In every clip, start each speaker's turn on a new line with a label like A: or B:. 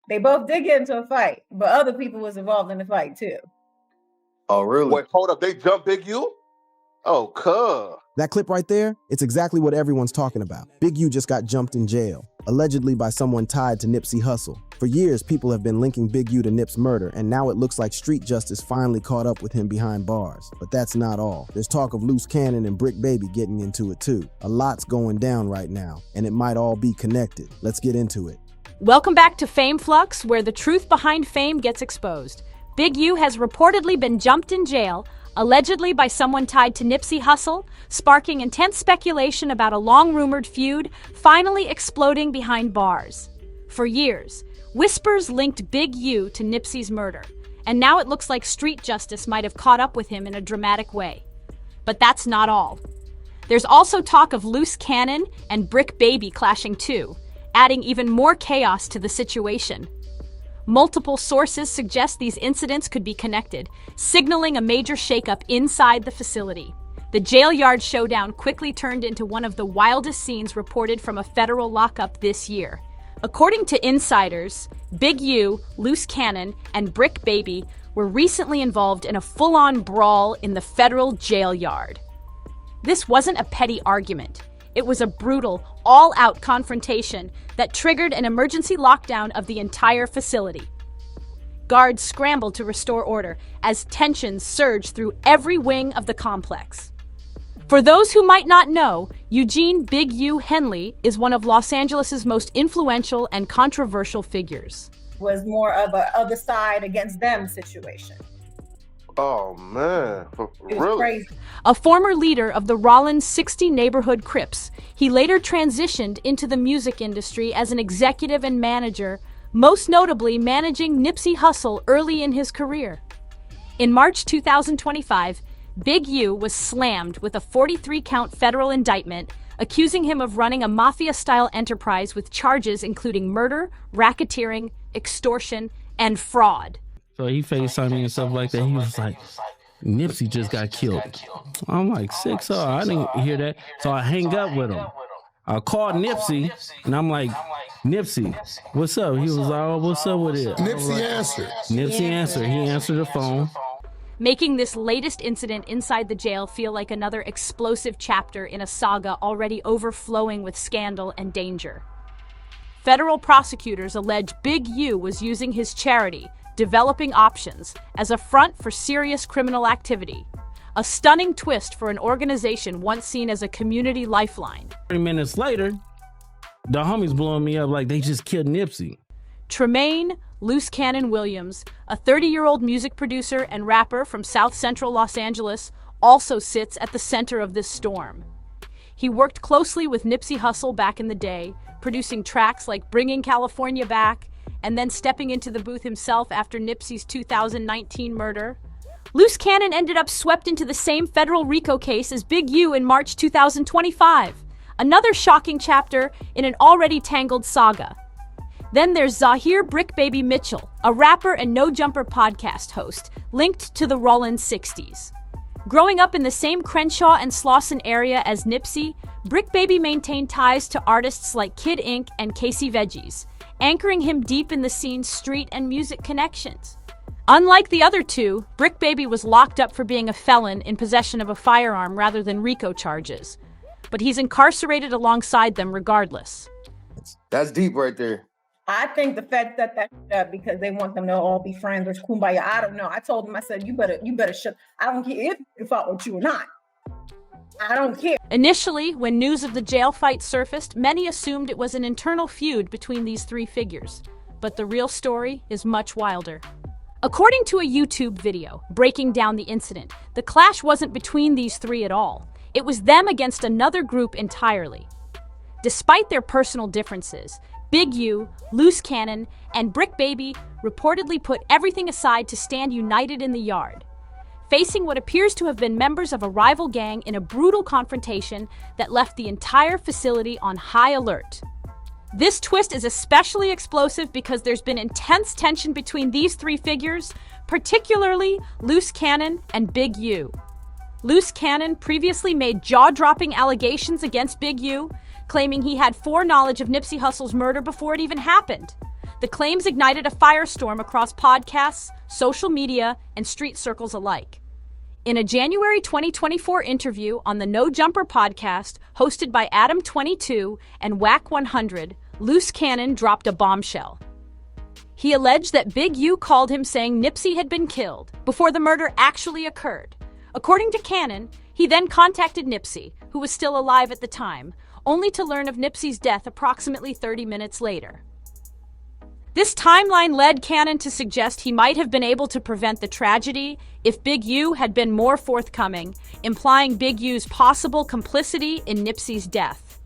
A: They both did get into a fight, but other people was involved in the fight too.
B: Oh, really?
C: Wait, hold up. They jumped Big U? Oh, cuh.
D: That clip right there, it's exactly what everyone's talking about. Big U just got jumped in jail, allegedly by someone tied to Nipsey Hussle. For years, people have been linking Big U to Nip's murder, and now it looks like street justice finally caught up with him behind bars. But that's not all. There's talk of Loose Cannon and Brick Baby getting into it too. A lot's going down right now, and it might all be connected. Let's get into it.
E: Welcome back to Fame Flux, where the truth behind fame gets exposed. Big U has reportedly been jumped in jail, allegedly by someone tied to Nipsey Hussle, sparking intense speculation about a long-rumored feud finally exploding behind bars. For years, whispers linked Big U to Nipsey's murder, and now it looks like street justice might have caught up with him in a dramatic way. But that's not all. There's also talk of Loose Cannon and Brick Baby clashing too, adding even more chaos to the situation. Multiple sources suggest these incidents could be connected, signaling a major shakeup inside the facility. The jail yard showdown quickly turned into one of the wildest scenes reported from a federal lockup this year. According to insiders, Big U, Loose Cannon, and Brick Baby were recently involved in a full-on brawl in the federal jail yard. This wasn't a petty argument. It was a brutal, all-out confrontation that triggered an emergency lockdown of the entire facility. Guards scrambled to restore order as tensions surged through every wing of the complex. For those who might not know, Eugene Big U Henley is one of Los Angeles' most influential and controversial figures.
A: Was more of a other side against them situation.
C: Oh, man.
A: It was crazy.
E: A former leader of the Rollins 60 neighborhood Crips, he later transitioned into the music industry as an executive and manager, most notably managing Nipsey Hussle early in his career. In March 2025, Big U was slammed with a 43-count federal indictment, accusing him of running a mafia-style enterprise with charges including murder, racketeering, extortion, and fraud.
F: So he FaceTimed me and stuff like that. He was like, Nipsey just got killed. I'm like, sick, so I didn't hear that. So I hang up with him. I called Nipsey, and I'm like, Nipsey, what's up? He was like, oh, what's up with it?
G: Nipsey answered.
F: Nipsey answered. He answered the phone.
E: Making this latest incident inside the jail feel like another explosive chapter in a saga already overflowing with scandal and danger. Federal prosecutors allege Big U was using his charity, Developing Options, as a front for serious criminal activity. A stunning twist for an organization once seen as a community lifeline.
F: 30 minutes later, the homies blowing me up like they just killed Nipsey.
E: Tremaine Loose Cannon Williams, a 30-year-old music producer and rapper from South Central Los Angeles, also sits at the center of this storm. He worked closely with Nipsey Hussle back in the day, producing tracks like Bringing California Back, and then stepping into the booth himself after Nipsey's 2019 murder. Loose Cannon ended up swept into the same federal RICO case as Big U in March 2025, another shocking chapter in an already tangled saga. Then there's Zahir Brick Baby Mitchell, a rapper and No Jumper podcast host, linked to the Rollins 60s. Growing up in the same Crenshaw and Slauson area as Nipsey, Brick Baby maintained ties to artists like Kid Ink and Casey Veggies, anchoring him deep in the scene's street and music connections. Unlike the other two, Brick Baby was locked up for being a felon in possession of a firearm rather than RICO charges. But he's incarcerated alongside them regardless.
B: That's deep right there.
A: I think the Fed set that up because they want them to all be friends or kumbaya. I don't know. I told them, I said, you better shut. I don't care if they fought with you or not. I don't care.
E: Initially, when news of the jail fight surfaced, many assumed it was an internal feud between these three figures. But the real story is much wilder. According to a YouTube video breaking down the incident, the clash wasn't between these three at all. It was them against another group entirely. Despite their personal differences, Big U, Loose Cannon, and Brick Baby reportedly put everything aside to stand united in the yard, facing what appears to have been members of a rival gang in a brutal confrontation that left the entire facility on high alert. This twist is especially explosive because there's been intense tension between these three figures, particularly Loose Cannon and Big U. Loose Cannon previously made jaw-dropping allegations against Big U, claiming he had foreknowledge of Nipsey Hussle's murder before it even happened. The claims ignited a firestorm across podcasts, social media, and street circles alike. In a January 2024 interview on the No Jumper podcast, hosted by Adam22 and Whack 100, Loose Cannon dropped a bombshell. He alleged that Big U called him saying Nipsey had been killed before the murder actually occurred. According to Cannon, he then contacted Nipsey, who was still alive at the time, only to learn of Nipsey's death approximately 30 minutes later. This timeline led Cannon to suggest he might have been able to prevent the tragedy if Big U had been more forthcoming, implying Big U's possible complicity in Nipsey's death.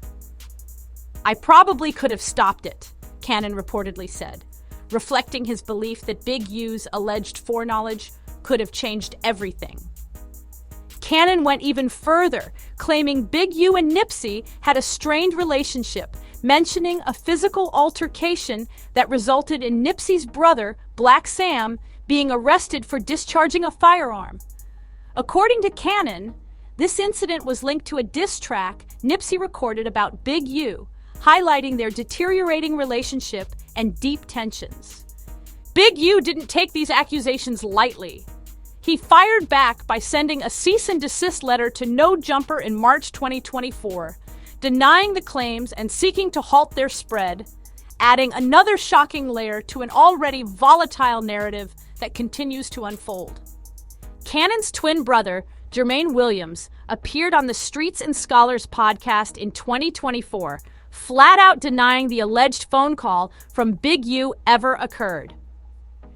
E: "I probably could have stopped it," Cannon reportedly said, reflecting his belief that Big U's alleged foreknowledge could have changed everything. Cannon went even further, claiming Big U and Nipsey had a strained relationship, mentioning a physical altercation that resulted in Nipsey's brother, Black Sam, being arrested for discharging a firearm. According to Cannon, this incident was linked to a diss track Nipsey recorded about Big U, highlighting their deteriorating relationship and deep tensions. Big U didn't take these accusations lightly. He fired back by sending a cease and desist letter to No Jumper in March 2024, denying the claims and seeking to halt their spread, adding another shocking layer to an already volatile narrative that continues to unfold. Cannon's twin brother, Jermaine Williams, appeared on the Streets and Scholars podcast in 2024, flat out denying the alleged phone call from Big U ever occurred.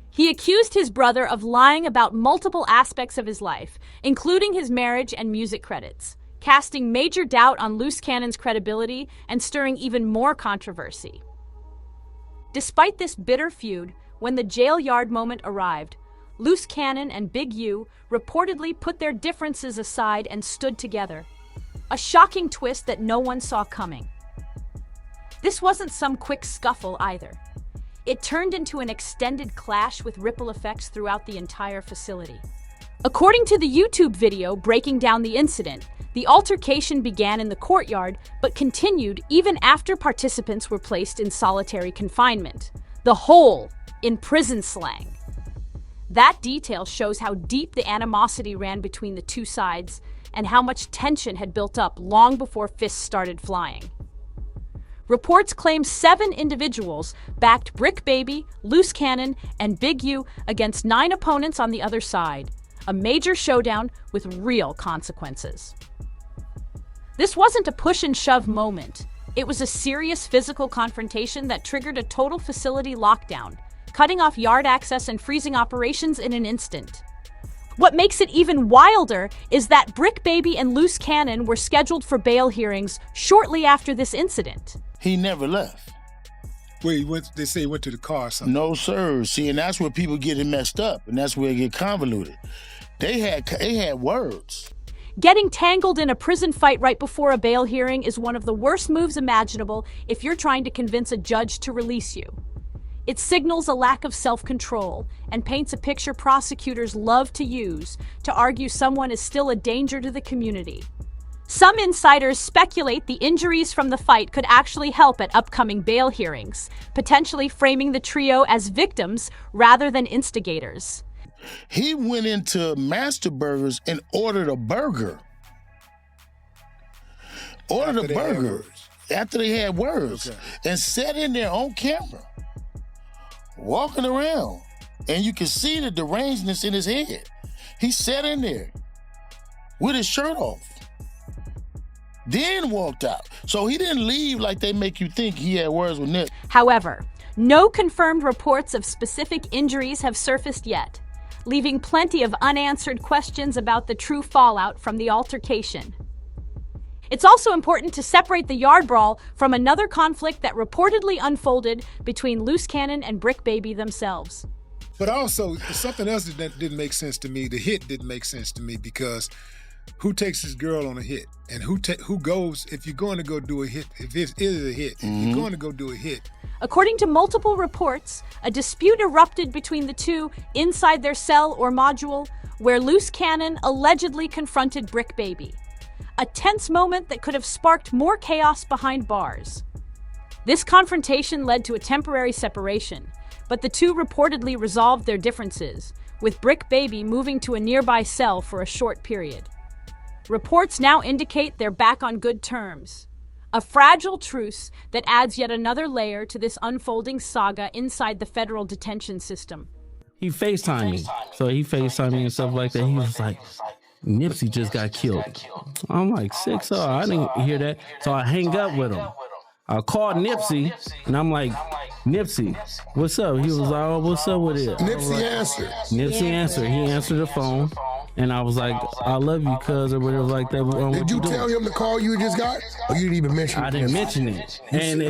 E: He accused his brother of lying about multiple aspects of his life, including his marriage and music credits, casting major doubt on Loose Cannon's credibility and stirring even more controversy. Despite this bitter feud, when the jail yard moment arrived, Loose Cannon and Big U reportedly put their differences aside and stood together. A shocking twist that no one saw coming. This wasn't some quick scuffle either. It turned into an extended clash with ripple effects throughout the entire facility. According to the YouTube video breaking down the incident, the altercation began in the courtyard but continued even after participants were placed in solitary confinement. The whole in prison slang. That detail shows how deep the animosity ran between the two sides and how much tension had built up long before fists started flying. Reports claim 7 individuals backed Brick Baby, Loose Cannon, and Big U against 9 opponents on the other side. A major showdown with real consequences. This wasn't a push and shove moment. It was a serious physical confrontation that triggered a total facility lockdown, cutting off yard access and freezing operations in an instant. What makes it even wilder is that Brick Baby and Loose Cannon were scheduled for bail hearings shortly after this incident.
G: He never left.
H: Where he went, they say he went to the car or something.
G: No, sir. See, and that's where people get it messed up, and that's where it get convoluted. They had words.
E: Getting tangled in a prison fight right before a bail hearing is one of the worst moves imaginable if you're trying to convince a judge to release you. It signals a lack of self-control and paints a picture prosecutors love to use to argue someone is still a danger to the community. Some insiders speculate the injuries from the fight could actually help at upcoming bail hearings, potentially framing the trio as victims rather than instigators.
G: He went into Master Burgers and ordered a burger. Ordered a burger after they had words, okay, and sat in there on camera, walking around, and you can see the derangeness in his head. He sat in there with his shirt off, then walked out. So he didn't leave like they make you think he had words with Nip.
E: However, no confirmed reports of specific injuries have surfaced yet, leaving plenty of unanswered questions about the true fallout from the altercation. It's also important to separate the yard brawl from another conflict that reportedly unfolded between Loose Cannon and Brick Baby themselves.
H: But also, something else that didn't make sense to me, the hit didn't make sense to me, because who takes his girl on a hit? And who goes, if you're going to go do a hit, if it is a hit, if you're going to go do a hit.
E: According to multiple reports, a dispute erupted between the two inside their cell or module, where Loose Cannon allegedly confronted Brick Baby. A tense moment that could have sparked more chaos behind bars. This confrontation led to a temporary separation, but the two reportedly resolved their differences, with Brick Baby moving to a nearby cell for a short period. Reports now indicate they're back on good terms. A fragile truce that adds yet another layer to this unfolding saga inside the federal detention system.
F: He FaceTimed me. So he FaceTimed me and stuff like that. He was like, Nipsey just got killed. I'm like, 6-0. I didn't hear that. So I hang up with him. I called Nipsey and I'm like, Nipsey, what's up? He was like, oh, what's up with it?
I: Nipsey answered.
F: Nipsey answered. He answered the phone. And I was like, I love you, cuz, or whatever like that.
I: Did you tell him the call you just got? Or you didn't even mention it?
F: I didn't mention it. And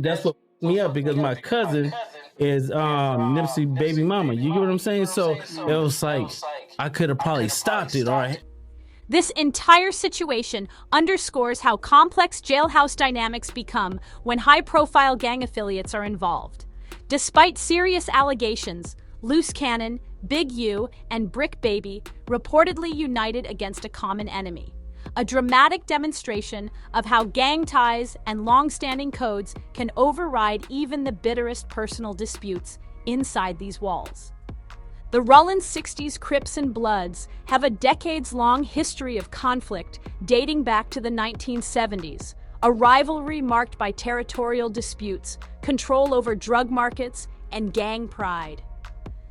F: that's what fucked me up, because my cousin is Nipsey baby mama. You get what I'm saying? So it was like, I could have probably stopped it, all right?
E: This entire situation underscores how complex jailhouse dynamics become when high-profile gang affiliates are involved. Despite serious allegations, Loose Cannon, Big U, and Brick Baby reportedly united against a common enemy. A dramatic demonstration of how gang ties and long-standing codes can override even the bitterest personal disputes inside these walls. The Rollins 60s Crips and Bloods have a decades-long history of conflict dating back to the 1970s, a rivalry marked by territorial disputes, control over drug markets, and gang pride.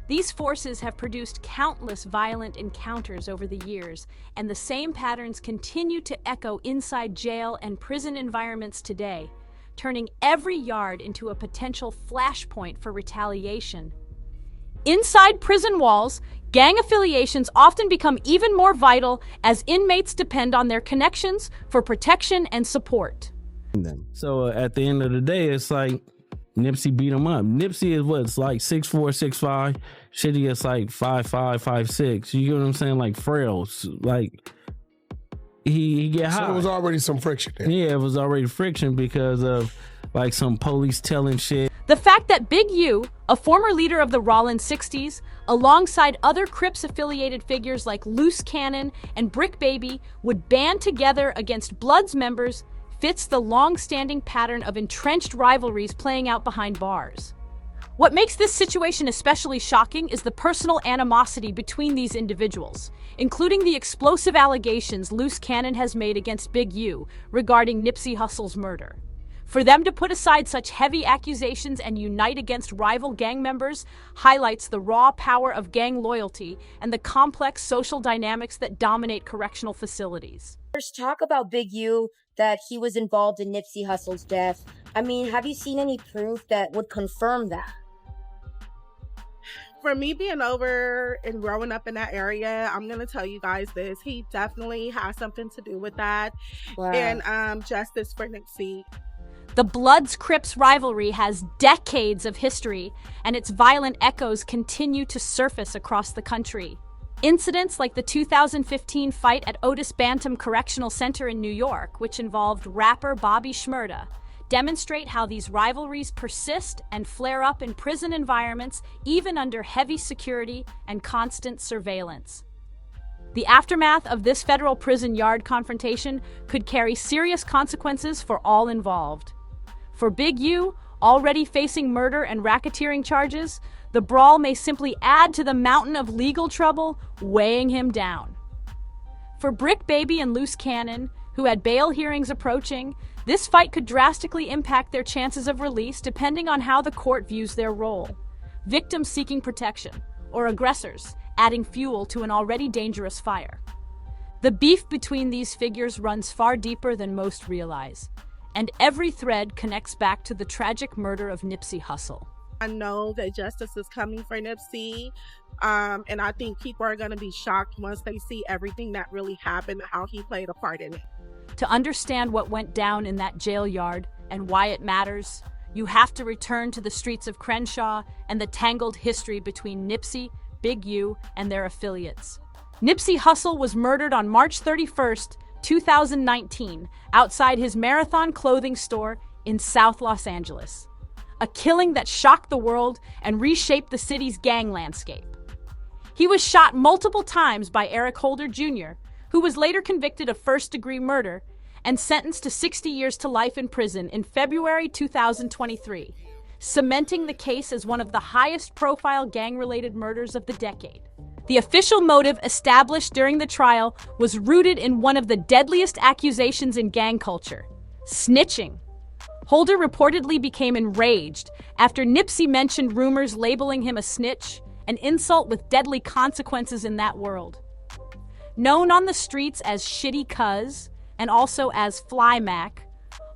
E: These forces have produced countless violent encounters over the years, and the same patterns continue to echo inside jail and prison environments today, turning every yard into a potential flashpoint for retaliation. Inside prison walls, gang affiliations often become even more vital as inmates depend on their connections for protection and support.
F: So at the end of the day, it's like Nipsey beat him up. Nipsey is what's like 6'4", 6'5". Shitty is like 5'5", 5'6". You get what I'm saying? Like frail. Like he get high.
I: So there was already some friction there.
F: Yeah, it was already friction because of like some police telling shit.
E: The fact that Big U, a former leader of the Rollins 60s, alongside other Crips-affiliated figures like Loose Cannon and Brick Baby, would band together against Bloods members fits the long-standing pattern of entrenched rivalries playing out behind bars. What makes this situation especially shocking is the personal animosity between these individuals, including the explosive allegations Loose Cannon has made against Big U regarding Nipsey Hussle's murder. For them to put aside such heavy accusations and unite against rival gang members highlights the raw power of gang loyalty and the complex social dynamics that dominate correctional facilities.
J: There's talk about Big U that he was involved in Nipsey Hussle's death. I mean, have you seen any proof that would confirm that?
K: For me being over and growing up in that area, I'm going to tell you guys this. He definitely has something to do with that.
J: Wow.
K: And justice for Nipsey.
E: The Bloods-Crips rivalry has decades of history, and its violent echoes continue to surface across the country. Incidents like the 2015 fight at Otis Bantam Correctional Center in New York, which involved rapper Bobby Shmurda, demonstrate how these rivalries persist and flare up in prison environments even under heavy security and constant surveillance. The aftermath of this federal prison yard confrontation could carry serious consequences for all involved. For Big U, already facing murder and racketeering charges, the brawl may simply add to the mountain of legal trouble weighing him down. For Brick Baby and Loose Cannon, who had bail hearings approaching, this fight could drastically impact their chances of release depending on how the court views their role. Victims seeking protection, or aggressors, adding fuel to an already dangerous fire. The beef between these figures runs far deeper than most realize, and every thread connects back to the tragic murder of Nipsey Hussle.
K: I know that justice is coming for Nipsey, and I think people are going to be shocked once they see everything that really happened, how he played a part in it.
E: To understand what went down in that jail yard and why it matters, you have to return to the streets of Crenshaw and the tangled history between Nipsey, Big U, and their affiliates. Nipsey Hussle was murdered on March 31st, 2019, outside his Marathon clothing store in South Los Angeles. A killing that shocked the world and reshaped the city's gang landscape. He was shot multiple times by Eric Holder Jr., who was later convicted of first-degree murder, and sentenced to 60 years to life in prison in February 2023, cementing the case as one of the highest-profile gang-related murders of the decade. The official motive established during the trial was rooted in one of the deadliest accusations in gang culture: snitching. Holder reportedly became enraged after Nipsey mentioned rumors labeling him a snitch, an insult with deadly consequences in that world. Known on the streets as Shitty Cuz and also as Fly Mac,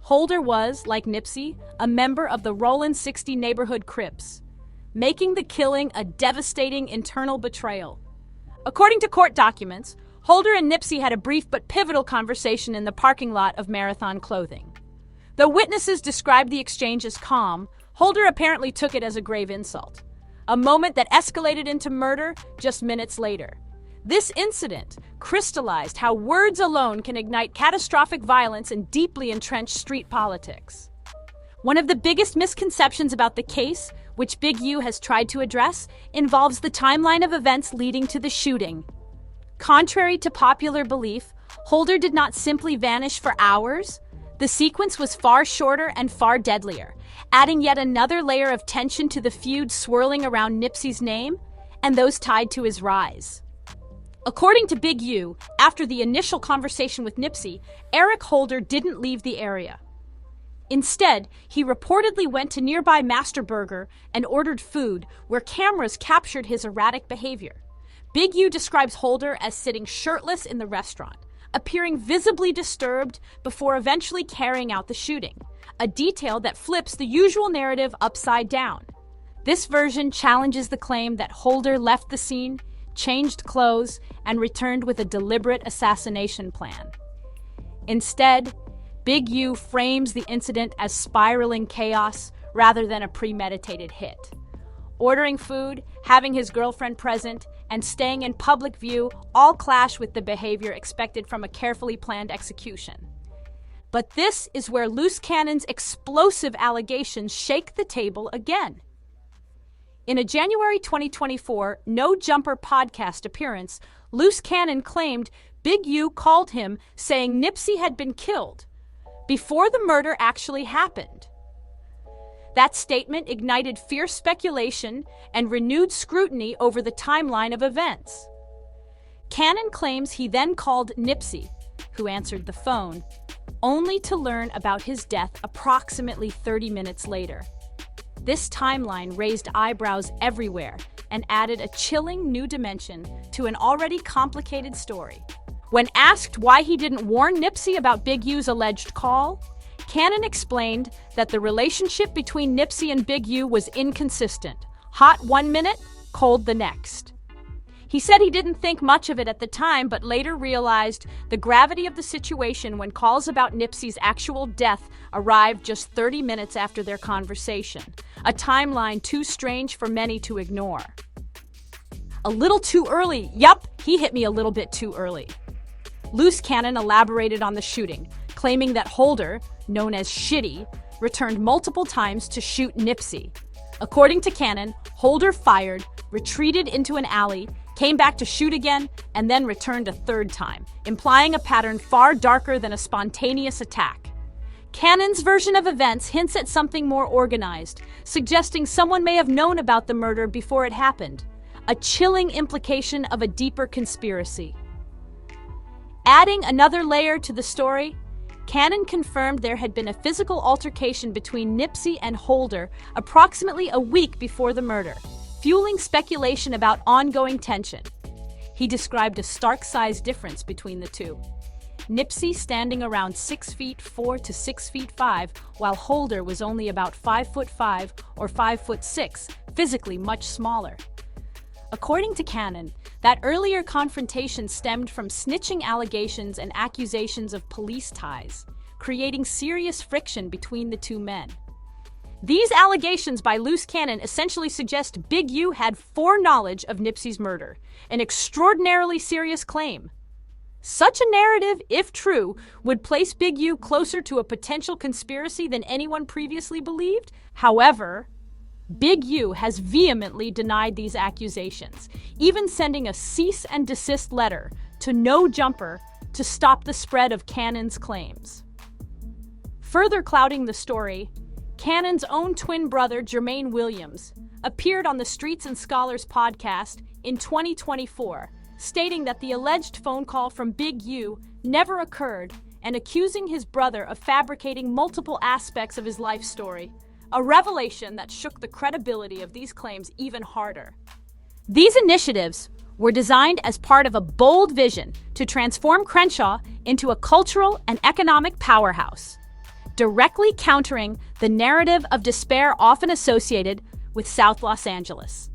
E: Holder was, like Nipsey, a member of the Rollin' 60 neighborhood Crips, making the killing a devastating internal betrayal. According to court documents, Holder and Nipsey had a brief but pivotal conversation in the parking lot of Marathon Clothing. Though witnesses described the exchange as calm, Holder apparently took it as a grave insult, a moment that escalated into murder just minutes later. This incident crystallized how words alone can ignite catastrophic violence in deeply entrenched street politics. One of the biggest misconceptions about the case, which Big U has tried to address, involves the timeline of events leading to the shooting. Contrary to popular belief, Holder did not simply vanish for hours. The sequence was far shorter and far deadlier, adding yet another layer of tension to the feud swirling around Nipsey's name and those tied to his rise. According to Big U, after the initial conversation with Nipsey, Eric Holder didn't leave the area. Instead, he reportedly went to nearby Master Burger and ordered food, where cameras captured his erratic behavior. Big U describes Holder as sitting shirtless in the restaurant, appearing visibly disturbed before eventually carrying out the shooting, a detail that flips the usual narrative upside down. This version challenges the claim that Holder left the scene, changed clothes, and returned with a deliberate assassination plan. Instead, Big U frames the incident as spiraling chaos rather than a premeditated hit. Ordering food, having his girlfriend present, and staying in public view all clash with the behavior expected from a carefully planned execution. But this is where Loose Cannon's explosive allegations shake the table again. In a January 2024 No Jumper podcast appearance, Loose Cannon claimed Big U called him saying Nipsey had been killed before the murder actually happened. That statement ignited fierce speculation and renewed scrutiny over the timeline of events. Cannon claims he then called Nipsey, who answered the phone, only to learn about his death approximately 30 minutes later. This timeline raised eyebrows everywhere and added a chilling new dimension to an already complicated story. When asked why he didn't warn Nipsey about Big U's alleged call, Cannon explained that the relationship between Nipsey and Big U was inconsistent, hot one minute, cold the next. He said he didn't think much of it at the time, but later realized the gravity of the situation when calls about Nipsey's actual death arrived just 30 minutes after their conversation, a timeline too strange for many to ignore. A little too early. Yup, he hit me a little bit too early. Loose Cannon elaborated on the shooting, claiming that Holder, known as Shitty, returned multiple times to shoot Nipsey. According to Cannon, Holder fired, retreated into an alley, came back to shoot again, and then returned a third time, implying a pattern far darker than a spontaneous attack. Cannon's version of events hints at something more organized, suggesting someone may have known about the murder before it happened, a chilling implication of a deeper conspiracy. Adding another layer to the story, Cannon confirmed there had been a physical altercation between Nipsey and Holder approximately a week before the murder, fueling speculation about ongoing tension. He described a stark size difference between the two. Nipsey standing around 6'4" to 6'5", while Holder was only about 5'5" or 5'6", physically much smaller. According to Cannon, that earlier confrontation stemmed from snitching allegations and accusations of police ties, creating serious friction between the two men. These allegations by Loose Cannon essentially suggest Big U had foreknowledge of Nipsey's murder, an extraordinarily serious claim. Such a narrative, if true, would place Big U closer to a potential conspiracy than anyone previously believed. However, Big U has vehemently denied these accusations, even sending a cease and desist letter to No Jumper to stop the spread of Cannon's claims. Further clouding the story, Cannon's own twin brother, Jermaine Williams, appeared on the Streets and Scholars podcast in 2024, stating that the alleged phone call from Big U never occurred and accusing his brother of fabricating multiple aspects of his life story, a revelation that shook the credibility of these claims even harder. These initiatives were designed as part of a bold vision to transform Crenshaw into a cultural and economic powerhouse, directly countering the narrative of despair often associated with South Los Angeles.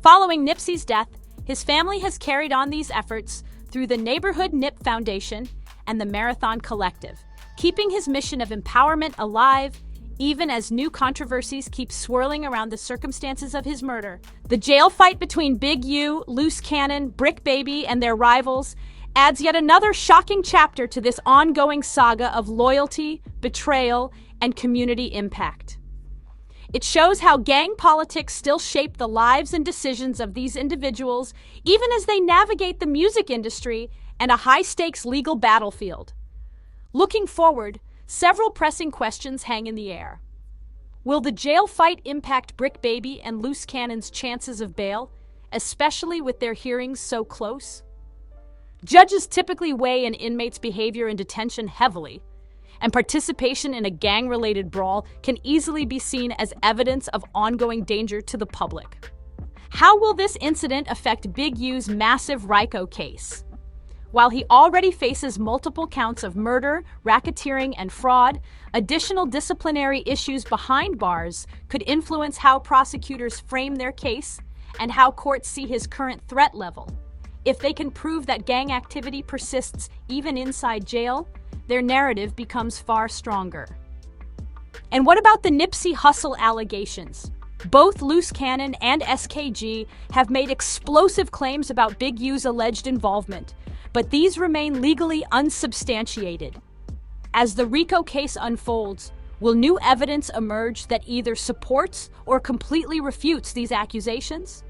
E: Following Nipsey's death, his family has carried on these efforts through the Neighborhood Nip Foundation and the Marathon Collective, keeping his mission of empowerment alive even as new controversies keep swirling around the circumstances of his murder. The jail fight between Big U, Loose Cannon, Brick Baby, and their rivals adds yet another shocking chapter to this ongoing saga of loyalty, betrayal, and community impact. It shows how gang politics still shape the lives and decisions of these individuals, even as they navigate the music industry and a high-stakes legal battlefield. Looking forward, several pressing questions hang in the air. Will the jail fight impact Brick Baby and Loose Cannon's chances of bail, especially with their hearings so close? Judges typically weigh an inmate's behavior in detention heavily, and participation in a gang-related brawl can easily be seen as evidence of ongoing danger to the public. How will this incident affect Big U's massive RICO case? While he already faces multiple counts of murder, racketeering, and fraud, additional disciplinary issues behind bars could influence how prosecutors frame their case and how courts see his current threat level. If they can prove that gang activity persists even inside jail, their narrative becomes far stronger. And what about the Nipsey Hussle allegations? Both Loose Cannon and SKG have made explosive claims about Big U's alleged involvement, but these remain legally unsubstantiated. As the RICO case unfolds, will new evidence emerge that either supports or completely refutes these accusations?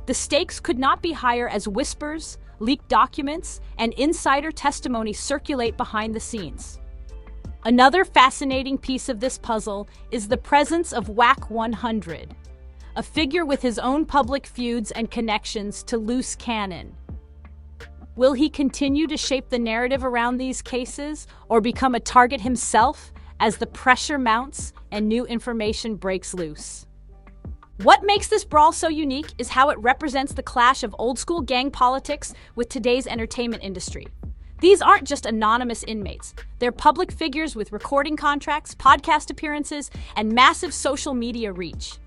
E: The stakes could not be higher as whispers, leaked documents, and insider testimony circulate behind the scenes. Another fascinating piece of this puzzle is the presence of Whack 100, a figure with his own public feuds and connections to Loose Cannon. Will he continue to shape the narrative around these cases or become a target himself as the pressure mounts and new information breaks loose? What makes this brawl so unique is how it represents the clash of old-school gang politics with today's entertainment industry. These aren't just anonymous inmates. They're public figures with recording contracts, podcast appearances, and massive social media reach.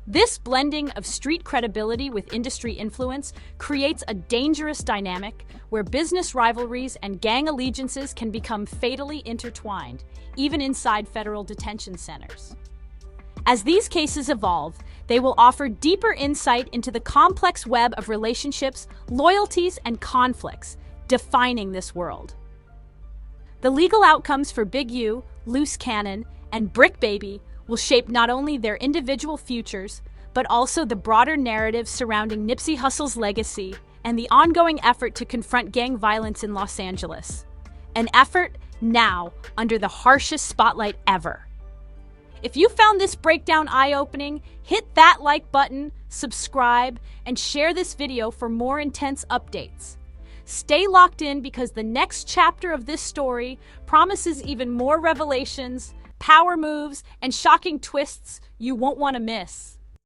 E: This blending of street credibility with industry influence creates a dangerous dynamic where business rivalries and gang allegiances can become fatally intertwined, even inside federal detention centers. As these cases evolve, they will offer deeper insight into the complex web of relationships, loyalties, and conflicts defining this world. The legal outcomes for Big U, Loose Cannon, and Brick Baby will shape not only their individual futures, but also the broader narrative surrounding Nipsey Hussle's legacy and the ongoing effort to confront gang violence in Los Angeles. An effort now under the harshest spotlight ever. If you found this breakdown eye-opening, hit that like button, subscribe, and share this video for more intense updates. Stay locked in because the next chapter of this story promises even more revelations, power moves, and shocking twists you won't want to miss.